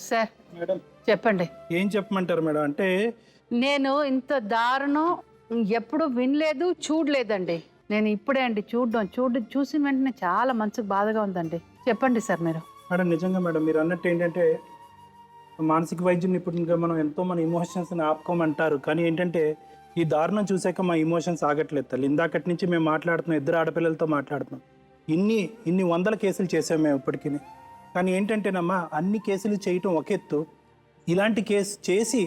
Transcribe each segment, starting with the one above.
Sir madam చెప్పండి. ఏం చెప్పమంటారు మేడం అంటే నేను ఇంత దారుణం ఎప్పుడు వినలేదు, చూడలేదండి. నేను ఇప్పుడే అండి చూసిన వెంటనే చాలా మనసుకు బాధగా ఉందండి. చెప్పండి సార్ మీరు. మేడం నిజంగా మేడం మీరు అన్నట్టు ఏంటంటే మానసిక వైద్యం నిపుణులుగా మనం ఎంతో మన ఇమోషన్స్ని ఆపుకోమంటారు. కానీ ఏంటంటే ఈ దారుణం చూసాక మా ఇమోషన్స్ ఆగట్లేదు తల్లి. ఇందాకటి నుంచి మేము మాట్లాడుతున్నాం, ఇద్దరు ఆడపిల్లలతో మాట్లాడుతున్నాం. ఇన్ని వందల కేసులు చేసాం మేము ఇప్పటికీ. కానీ ఏంటంటేనమ్మా అన్ని కేసులు చేయటం ఒక ఎత్తు, ఇలాంటి కేసు చేసి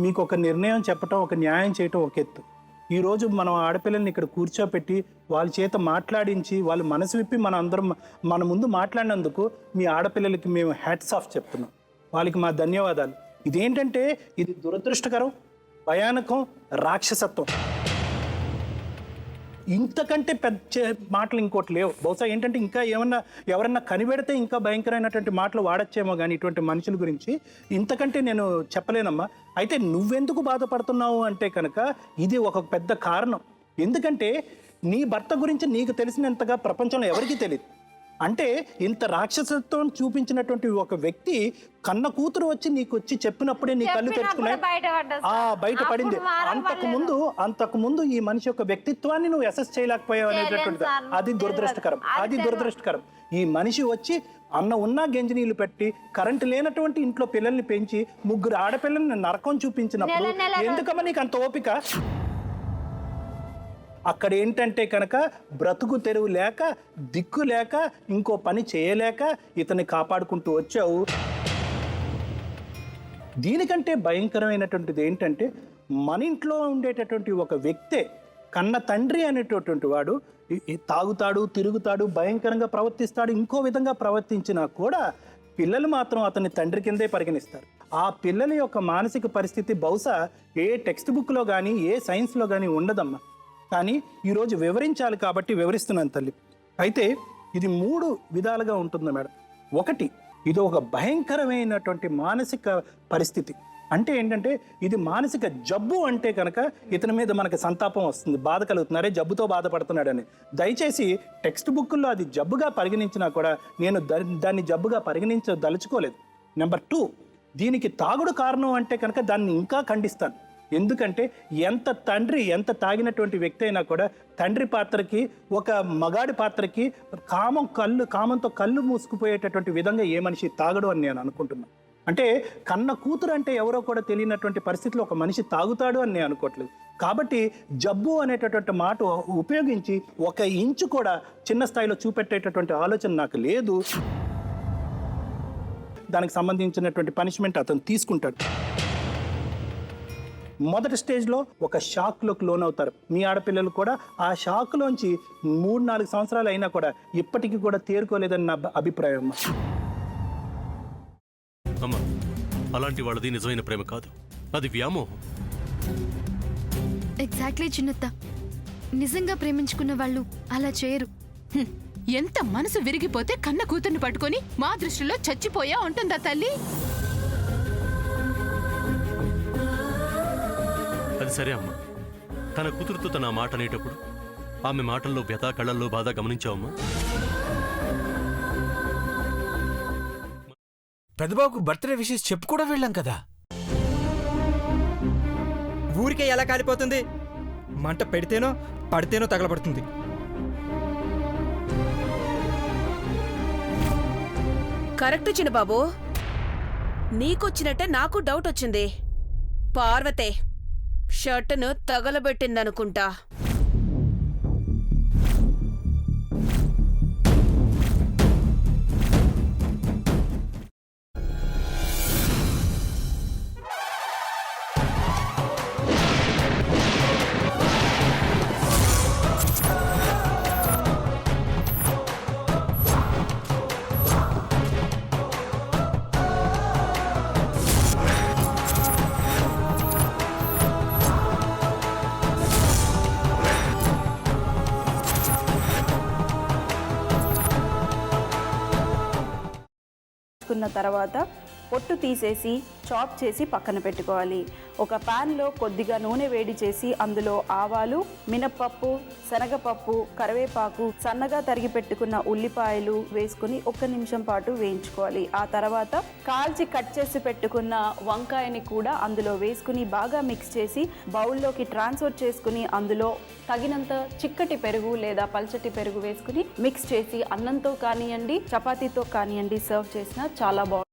మీకు ఒక నిర్ణయం చెప్పటం, ఒక న్యాయం చేయటం ఒక ఎత్తు. ఈరోజు మనం ఆడపిల్లల్ని ఇక్కడ కూర్చోపెట్టి వాళ్ళ చేత మాట్లాడించి వాళ్ళు మనసు విప్పి మన ముందు మాట్లాడినందుకు మీ ఆడపిల్లలకి మేము హ్యాట్స్ ఆఫ్ చెప్తున్నాం. వాళ్ళకి మా ధన్యవాదాలు. ఇదేంటంటే ఇది దురదృష్టకరం, భయానకం, రాక్షసత్వం. ఇంతకంటే పెద్ద మాటలు ఇంకోటి లేవు. బహుశా ఏంటంటే ఇంకా ఎవరన్నా కనిపెడితే ఇంకా భయంకరమైనటువంటి మాటలు వాడచ్చేమో కానీ ఇటువంటి మనుషుల గురించి ఇంతకంటే నేను చెప్పలేనమ్మా. అయితే నువ్వెందుకు బాధపడుతున్నావు అంటే కనుక ఇది ఒక పెద్ద కారణం. ఎందుకంటే నీ భర్త గురించి నీకు తెలిసినంతగా ప్రపంచంలో ఎవరికీ తెలియదు. అంటే ఇంత రాక్షసత్వం చూపించినటువంటి ఒక వ్యక్తి కన్న కూతురు వచ్చి నీకు వచ్చి చెప్పినప్పుడే నీ కళ్ళు తెచ్చుకున్నాయి, బయటపడింది. అంతకుముందు ఈ మనిషి యొక్క వ్యక్తిత్వాన్ని నువ్వు అసెస్ చేయలేకపోయావు అనేటటువంటిది అది దురదృష్టకరం. ఈ మనిషి వచ్చి అన్న ఉన్నా గెంజి నీళ్లు పెట్టి కరెంటు లేనటువంటి ఇంట్లో పిల్లల్ని పెంచి 3 ఆడపిల్లల్ని నరకం చూపించినప్పుడు ఎందుకమ్మా నీకు అంత ఓపిక? అక్కడ ఏంటంటే కనుక బ్రతుకు తెరువు లేక, దిక్కు లేక, ఇంకో పని చేయలేక ఇతన్ని కాపాడుకుంటూ వచ్చావు. దీనికంటే భయంకరమైనటువంటిది ఏంటంటే మన ఇంట్లో ఉండేటటువంటి ఒక వ్యక్తే, కన్న తండ్రి అనేటటువంటి వాడు తాగుతాడు, తిరుగుతాడు, భయంకరంగా ప్రవర్తిస్తాడు. ఇంకో విధంగా ప్రవర్తించినా కూడా పిల్లలు మాత్రం అతన్ని తండ్రి కిందే పరిగణిస్తారు. ఆ పిల్లల యొక్క మానసిక పరిస్థితి బహుశా ఏ టెక్స్ట్ బుక్లో కానీ ఏ సైన్స్లో కానీ ఉండదమ్మా. కానీ ఈరోజు వివరించాలి కాబట్టి వివరిస్తున్నాను తల్లి. అయితే ఇది 3 విధాలుగా ఉంటుంది మేడం. ఒకటి, ఇది ఒక భయంకరమైనటువంటి మానసిక పరిస్థితి. అంటే ఏంటంటే ఇది మానసిక జబ్బు. అంటే కనుక ఇతని మీద మనకు సంతాపం వస్తుంది, బాధ కలుగుతున్నారే జబ్బుతో బాధపడుతున్నాడని. దయచేసి టెక్స్ట్ బుక్కుల్లో అది జబ్బుగా పరిగణించినా కూడా నేను దాన్ని జబ్బుగా పరిగణించదలుచుకోలేదు. నెంబర్ 2, దీనికి తాగుడు కారణం అంటే కనుక దాన్ని ఇంకా ఖండిస్తాను. ఎందుకంటే ఎంత తాగినటువంటి వ్యక్తి అయినా కూడా తండ్రి పాత్రకి, ఒక మగాడి పాత్రకి కామంతో కళ్ళు మూసుకుపోయేటటువంటి విధంగా ఏ మనిషి తాగడు అని నేను అనుకుంటున్నాను. అంటే కన్న కూతురు అంటే ఎవరో కూడా తెలియనటువంటి పరిస్థితిలో ఒక మనిషి తాగుతాడు అని నేను అనుకోవట్లేదు. కాబట్టి జబ్బు అనేటటువంటి మాట ఉపయోగించి 1 ఇంచు కూడా చిన్న స్థాయిలో చూపెట్టేటటువంటి ఆలోచన నాకు లేదు. దానికి సంబంధించినటువంటి పనిష్మెంట్ అతను తీసుకుంటాడు. మొదటి స్టేజ్లో ఒక షాక్లోకి లోనవుతారు. మీ ఆడపిల్లలు కూడా ఆ షాక్లోంచి 3-4 సంవత్సరాలు అయినా కూడా ఇప్పటికీ కూడా తేరుకోలేదని నా అభిప్రాయం. అమ్మా, అలాంటి వాళ్ళది నిజమైన ప్రేమ కాదు, అది వ్యామోహం. ఎగ్జాక్ట్లీ చిన్నత్త, నిజంగా ప్రేమించుకున్న వాళ్ళు అలా చేయరు. ఎంత మనసు విరిగిపోతే కన్న కూతుర్ని పట్టుకొని మా దృష్టిలో చచ్చిపోయా ఉంటుందా తల్లి? అది సరే అమ్మా, తన కూతురుతో తన మాట అనేటప్పుడు ఆమె మాటల్లో వ్యథ, కళ్ళల్లో బాధ గమనించావమ్మా? పెద్దబాబుకు బర్త్డే విషెస్ చెప్పు కూడా వెళ్ళాం కదా. ఊరికే ఎలా కాలిపోతుంది? మంట పెడితేనో పడితేనో తగలబడుతుంది. కరెక్ట్ చిన్నబాబు, నీకొచ్చినట్టే నాకు డౌట్ వచ్చింది. పార్వతే షర్టును తగలబెట్టిందనుకుంటా. తర్వాత పొట్టు తీసేసి చాప్ చేసి పక్కన పెట్టుకోవాలి. ఒక ప్యాన్లో కొద్దిగా నూనె వేడి చేసి అందులో ఆవాలు, మినప్పప్పు, శనగపప్పు, కరివేపాకు, సన్నగా తరిగి పెట్టుకున్న ఉల్లిపాయలు వేసుకుని 1 నిమిషం పాటు వేయించుకోవాలి. ఆ తర్వాత కాల్చి కట్ చేసి పెట్టుకున్న వంకాయని కూడా అందులో వేసుకుని బాగా మిక్స్ చేసి బౌల్లోకి ట్రాన్స్ఫర్ చేసుకుని అందులో తగినంత చిక్కటి పెరుగు లేదా పల్చటి పెరుగు వేసుకుని మిక్స్ చేసి అన్నంతో కానివ్వండి, చపాతీతో కానివ్వండి సర్వ్ చేసినా చాలా బాగుంటుంది.